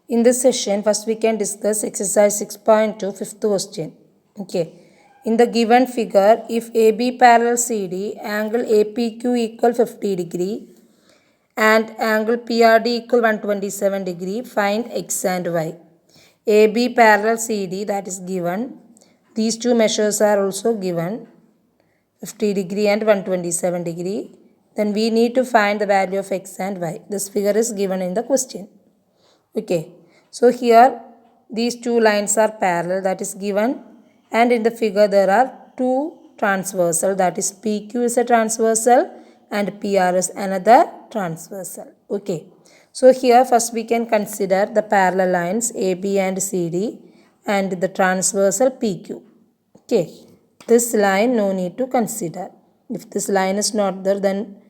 In this session, first we can discuss exercise 6.2, fifth question. Okay. In the given figure, if AB parallel CD, angle APQ equal 50 degree and angle PRD equal 127 degree, find X and Y. AB parallel CD, that is given. These two measures are also given, 50 degree and 127 degree. Then we need to find the value of X and Y. This figure is given in the question. Okay, so here these two lines are parallel, that is given, and in the figure there are two transversal, that is PQ is a transversal and PR is another transversal. Okay, so here first we can consider the parallel lines AB and CD and the transversal PQ. Okay, this line no need to consider. If this line is not there, then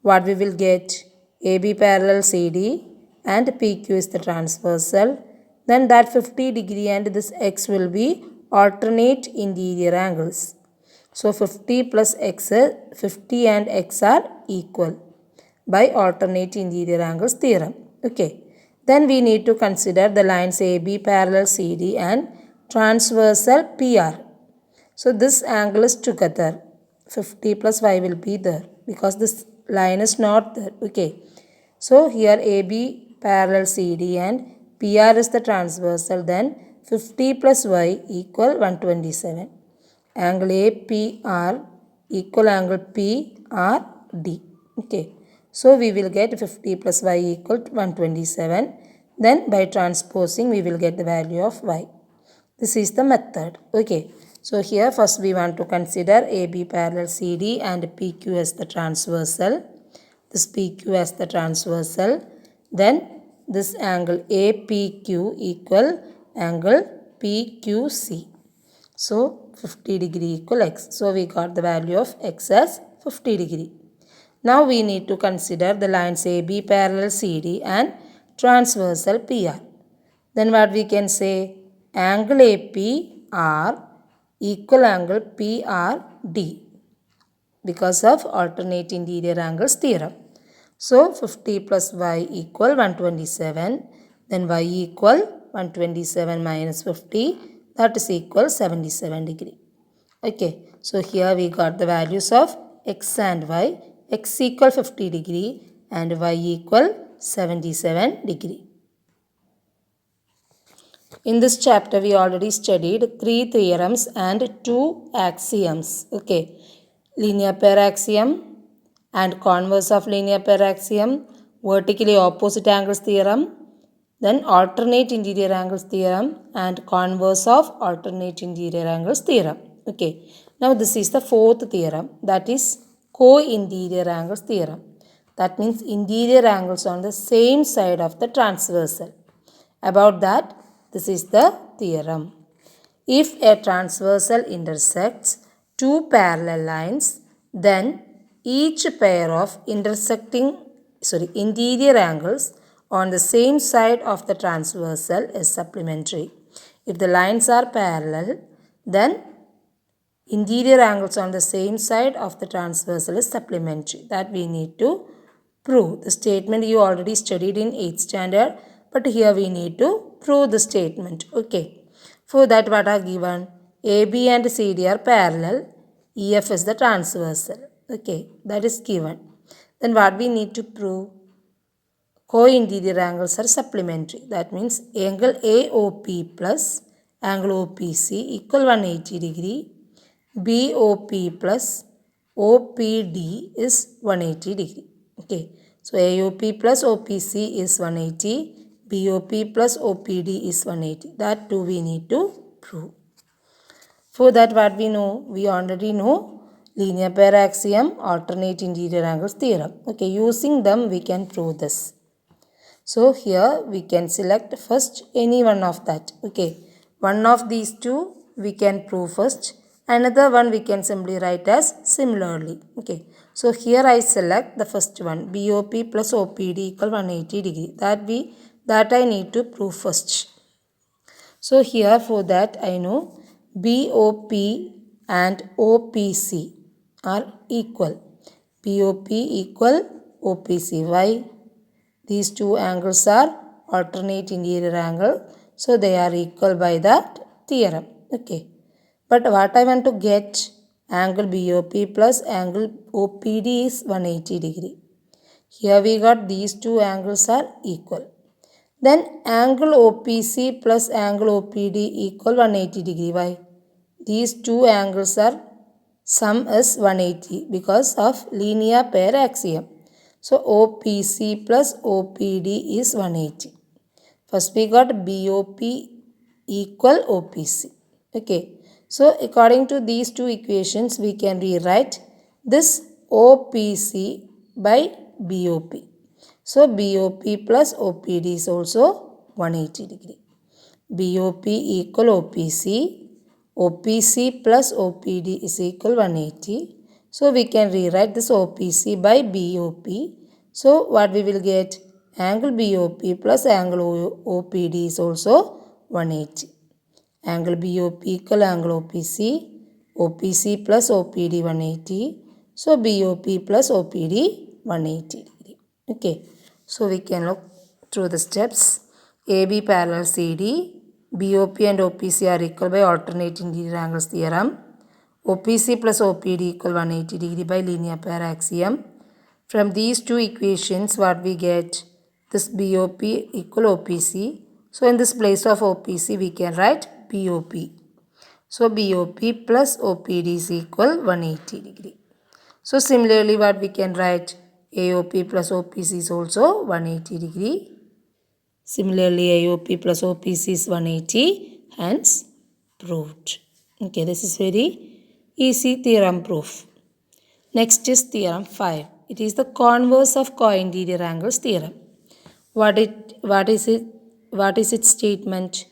what we will get? AB parallel CD and PQ is the transversal. Then that 50 degree and this X will be alternate interior angles. So 50 plus X, 50 and X are equal by alternate interior angles theorem. Okay. Then we need to consider the lines AB parallel CD and transversal PR. So this angle is together. 50 plus Y will be there because this line is not there. Okay. So here AB parallel CD and PR is the transversal. Then 50 plus Y equal 127. Angle APR equal angle PRD. Okay. So we will get 50 plus Y equal 127. Then by transposing we will get the value of Y. This is the method. Okay. So here first we want to consider AB parallel CD and PQ as the transversal. This PQ as the transversal. Then this angle APQ equal angle PQC. So 50 degree equal X. So we got the value of X as 50 degree. Now we need to consider the lines AB parallel CD and transversal PR. Then what we can say? Angle APR equal angle PRD because of alternate interior angles theorem. So 50 plus Y equal 127. Then Y equal 127 minus 50, that is equal 77 degree. Okay, so here we got the values of X and Y. X equal 50 degree and Y equal 77 degree. In this chapter, we already studied 3 theorems and 2 axioms. Okay, linear pair axiom and converse of linear pair axiom, vertically opposite angles theorem, then alternate interior angles theorem and converse of alternate interior angles theorem. Okay, now this is the 4th theorem, that is co-interior angles theorem. That means interior angles on the same side of the transversal. About that, this is the theorem. If a transversal intersects two parallel lines, then each pair of interior angles on the same side of the transversal is supplementary. If the lines are parallel, then interior angles on the same side of the transversal is supplementary. That we need to prove. The statement you already studied in 8th standard, but here we need to prove the statement. Okay. For that, what are given? AB and CD are parallel. EF is the transversal. Okay, that is given. Then what we need to prove? Co-interior angles are supplementary. That means angle AOP plus angle OPC equal 180 degree. BOP plus OPD is 180 degree. Okay, so AOP plus OPC is 180. BOP plus OPD is 180. That too we need to prove. For that, what we know? We already know linear pair axiom, alternate interior angles theorem. Okay, using them we can prove this. So here we can select first any one of that. Okay, one of these two we can prove first. Another one we can simply write as similarly. Okay, so here I select the first one, BOP plus OPD equal 180 degree. That I need to prove first. So here for that I know BOP and OPC are equal. BOP equal OPC. Why? These two angles are alternate interior angle. So they are equal by that theorem. Okay. But what I want to get, angle BOP plus angle OPD is 180 degree. Here we got these two angles are equal. Then angle OPC plus angle OPD equal 180 degree. Why? These two angles are sum is 180 because of linear pair axiom. So OPC plus OPD is 180. First we got BOP equal OPC. Okay. So according to these two equations we can rewrite this OPC by BOP. So BOP plus OPD is also 180 degree. BOP equal OPC. OPC plus OPD is equal 180. So we can rewrite this OPC by BOP. So what we will get? Angle BOP plus angle OPD is also 180. Angle BOP equal angle OPC. OPC plus OPD 180. So BOP plus OPD 180 degree. Okay. So we can look through the steps. AB parallel CD. BOP and OPC are equal by alternate interior angles theorem. OPC plus OPD equal 180 degree by linear pair axiom. From these two equations what we get? This BOP equal OPC. So in this place of OPC we can write BOP. So BOP plus OPD is equal 180 degree. So similarly what we can write? AOP plus OPC is also 180 degree. Similarly, AOP plus OPC is 180, hence proved. Okay, this is very easy theorem proof. Next is theorem 5. It is the converse of co-interior angles theorem. What is its statement?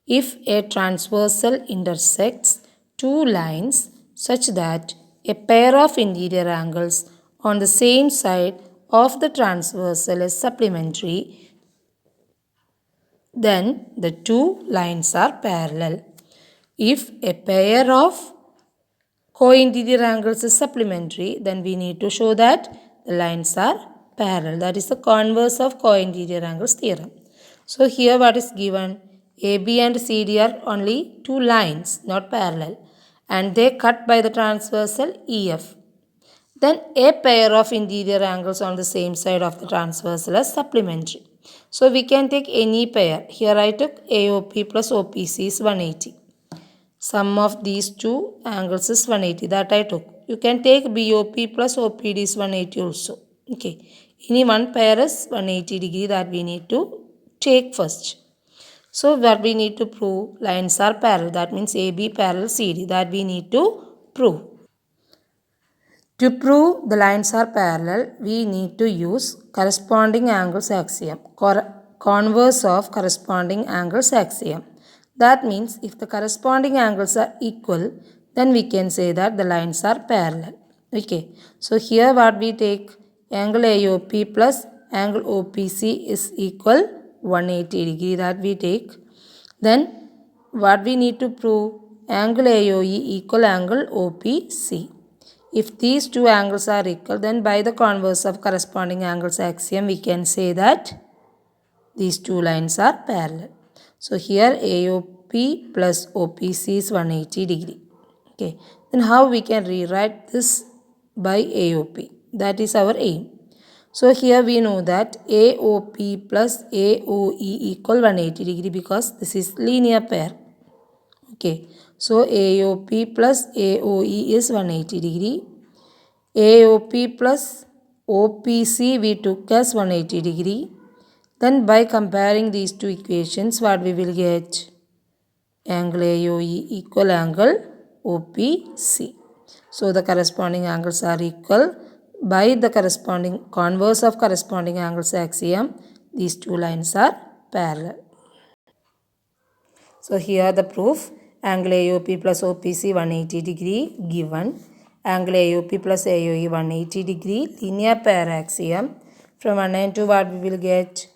If a transversal intersects two lines such that a pair of interior angles on the same side of the transversal is supplementary, then the two lines are parallel. If a pair of co-interior angles is supplementary, then we need to show that the lines are parallel. That is the converse of co-interior angles theorem. So here what is given? AB and CD are only two lines, not parallel, and they cut by the transversal EF. Then a pair of interior angles on the same side of the transversal is supplementary. So we can take any pair. Here I took AOP plus OPC is 180. Sum of these two angles is 180. That I took. You can take BOP plus OPD is 180 also. Okay. Any one pair is 180 degree that we need to take first. So what we need to prove? Lines are parallel. That means AB parallel CD. That we need to prove. To prove the lines are parallel, we need to use corresponding angles axiom, converse of corresponding angles axiom. That means if the corresponding angles are equal, then we can say that the lines are parallel. Okay. So here what we take? Angle AOP plus angle OPC is equal 180 degree that we take. Then what we need to prove? Angle AOE equal angle OPC. If these two angles are equal, then by the converse of corresponding angles axiom, we can say that these two lines are parallel. So here AOP plus OPC is 180 degree. Okay. Then how we can rewrite this by AOP? That is our aim. So here we know that AOP plus AOE equal 180 degree because this is linear pair. Okay. So AOP plus AOE is 180 degree. AOP plus OPC we took as 180 degree. Then by comparing these two equations, what we will get? Angle AOE equal angle OPC. So the corresponding angles are equal. By the corresponding converse of corresponding angles axiom, these two lines are parallel. So here the proof. Angle AOP plus OPC 180 degree given. Angle AOP plus AOE 180 degree. Linear pair axiom. From 1 and 2 what we will get?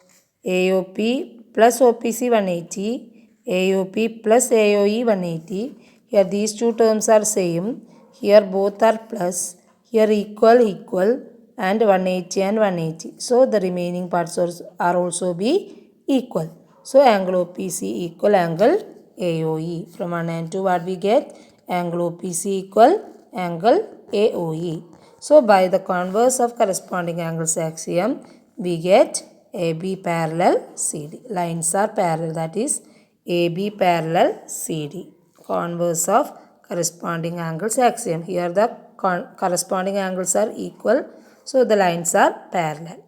AOP plus OPC 180. AOP plus AOE 180. Here these two terms are same. Here both are plus. Here equal and 180 and 180. So the remaining parts are also be equal. So angle OPC equal angle AOE. From 1 and 2 what we get? Angle OPC equal angle AOE. So by the converse of corresponding angles axiom, we get AB parallel CD. Lines are parallel, that is AB parallel CD. Converse of corresponding angles axiom. Here the corresponding angles are equal, so the lines are parallel.